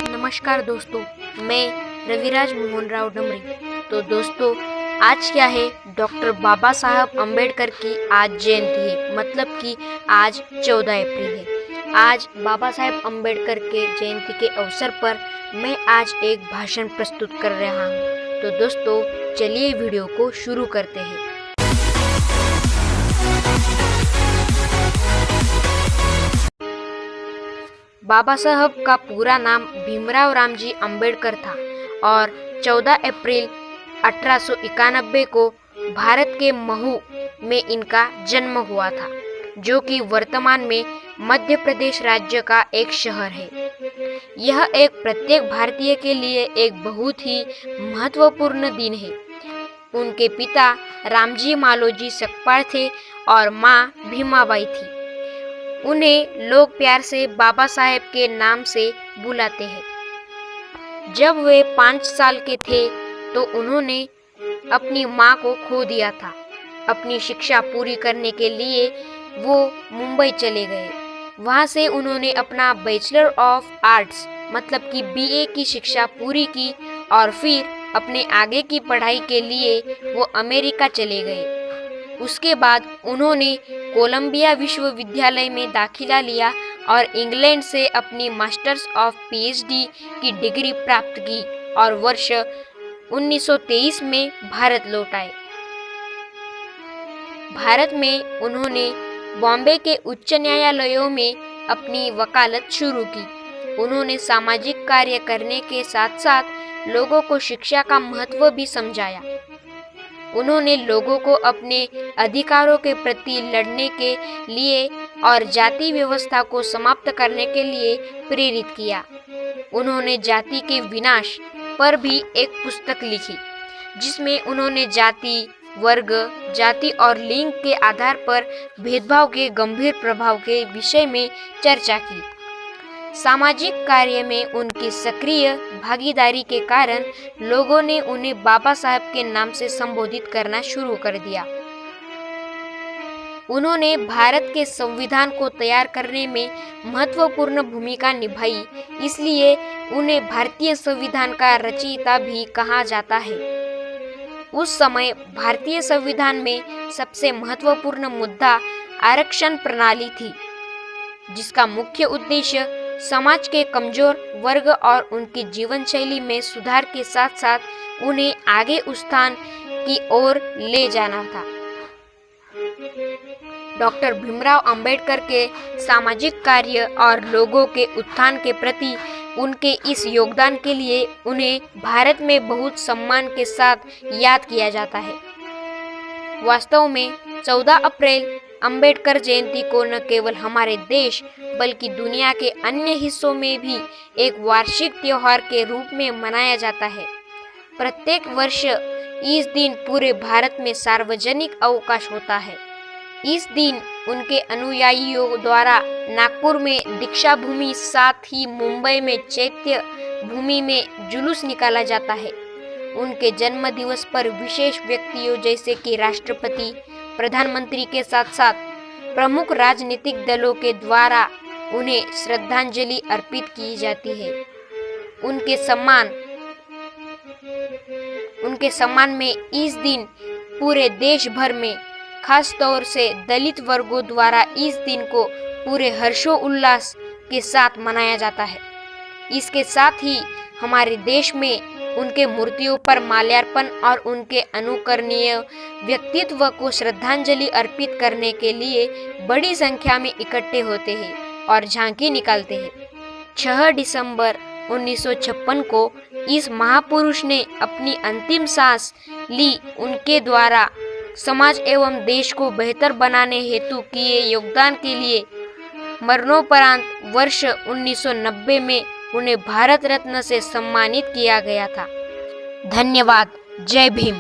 नमस्कार दोस्तों, मैं रविराज मोहन राव डमरी। तो दोस्तों, आज क्या है, डॉक्टर बाबा साहब अम्बेडकर की आज जयंती है। मतलब कि आज 14 अप्रैल है। आज बाबा साहब अम्बेडकर के जयंती के अवसर पर मैं आज एक भाषण प्रस्तुत कर रहा हूँ। तो दोस्तों, चलिए वीडियो को शुरू करते हैं। बाबा साहब का पूरा नाम भीमराव रामजी अम्बेडकर था और 14 अप्रैल 1891 को भारत के महू में इनका जन्म हुआ था, जो कि वर्तमान में मध्य प्रदेश राज्य का एक शहर है। यह एक प्रत्येक भारतीय के लिए एक बहुत ही महत्वपूर्ण दिन है। उनके पिता रामजी मालोजी सकपाल थे और माँ भीमाबाई थी। उन्हें लोग प्यार से बाबा साहेब के नाम से बुलाते हैं। जब वे 5 साल के थे तो उन्होंने अपनी मां को खो दिया था। अपनी शिक्षा पूरी करने के लिए वो मुंबई चले गए। वहां से उन्होंने अपना बैचलर ऑफ आर्ट्स मतलब कि बीए की शिक्षा पूरी की और फिर अपने आगे की पढ़ाई के लिए वो अमेरिका चले गए। उसके बाद उन्होंने कोलंबिया विश्वविद्यालय में दाखिला लिया और इंग्लैंड से अपनी मास्टर्स ऑफ पीएचडी की डिग्री प्राप्त की और वर्ष 1923 में भारत लौट आए। भारत में उन्होंने बॉम्बे के उच्च न्यायालयों में अपनी वकालत शुरू की। उन्होंने सामाजिक कार्य करने के साथ साथ लोगों को शिक्षा का महत्व भी समझाया। उन्होंने लोगों को अपने अधिकारों के प्रति लड़ने के लिए और जाति व्यवस्था को समाप्त करने के लिए प्रेरित किया। उन्होंने जाति के विनाश पर भी एक पुस्तक लिखी, जिसमें उन्होंने जाति, वर्ग, जाति और लिंग के आधार पर भेदभाव के गंभीर प्रभाव के विषय में चर्चा की। सामाजिक कार्य में उनकी सक्रिय भागीदारी के कारण लोगों ने उन्हें बाबा साहब के नाम से संबोधित करना शुरू कर दिया। उन्होंने भारत के संविधान को तैयार करने में महत्वपूर्ण भूमिका निभाई, इसलिए उन्हें भारतीय संविधान का रचयिता भी कहा जाता है। उस समय भारतीय संविधान में सबसे महत्वपूर्ण मुद्दा आरक्षण प्रणाली थी, जिसका मुख्य उद्देश्य समाज के कमजोर वर्ग और उनकी जीवन शैली में सुधार के साथ साथ उन्हें आगे उत्थान की ओर ले जाना था। डॉक्टर भीमराव अंबेडकर के सामाजिक कार्य और लोगों के उत्थान के प्रति उनके इस योगदान के लिए उन्हें भारत में बहुत सम्मान के साथ याद किया जाता है। वास्तव में 14 अप्रैल अंबेडकर जयंती को न केवल हमारे देश बल्कि दुनिया के अन्य हिस्सों में भी एक वार्षिक त्योहार के रूप में मनाया जाता है। प्रत्येक वर्ष इस दिन पूरे भारत में सार्वजनिक अवकाश होता है। इस दिन उनके अनुयायियों द्वारा नागपुर में दीक्षा भूमि, साथ ही मुंबई में चैत्य भूमि में जुलूस निकाला जाता है। उनके जन्म दिवस पर विशेष व्यक्तियों जैसे कि राष्ट्रपति, प्रधानमंत्री के साथ साथ प्रमुख राजनीतिक दलों के द्वारा उन्हें श्रद्धांजलि अर्पित की जाती है। उनके सम्मान में इस दिन पूरे देश भर में, खास तौर से दलित वर्गों द्वारा इस दिन को पूरे हर्षोल्लास के साथ मनाया जाता है। इसके साथ ही हमारे देश में उनके मूर्तियों पर माल्यार्पण और उनके अनुकरणीय व्यक्तित्व को श्रद्धांजलि अर्पित करने के लिए बड़ी संख्या में इकट्ठे होते हैं और झांकी निकालते हैं। 6 दिसंबर 1956 को इस महापुरुष ने अपनी अंतिम सांस ली। उनके द्वारा समाज एवं देश को बेहतर बनाने हेतु किए योगदान के लिए मरणोपरांत वर्ष 1990 में उन्हें भारत रत्न से सम्मानित किया गया था। धन्यवाद। जय भीम।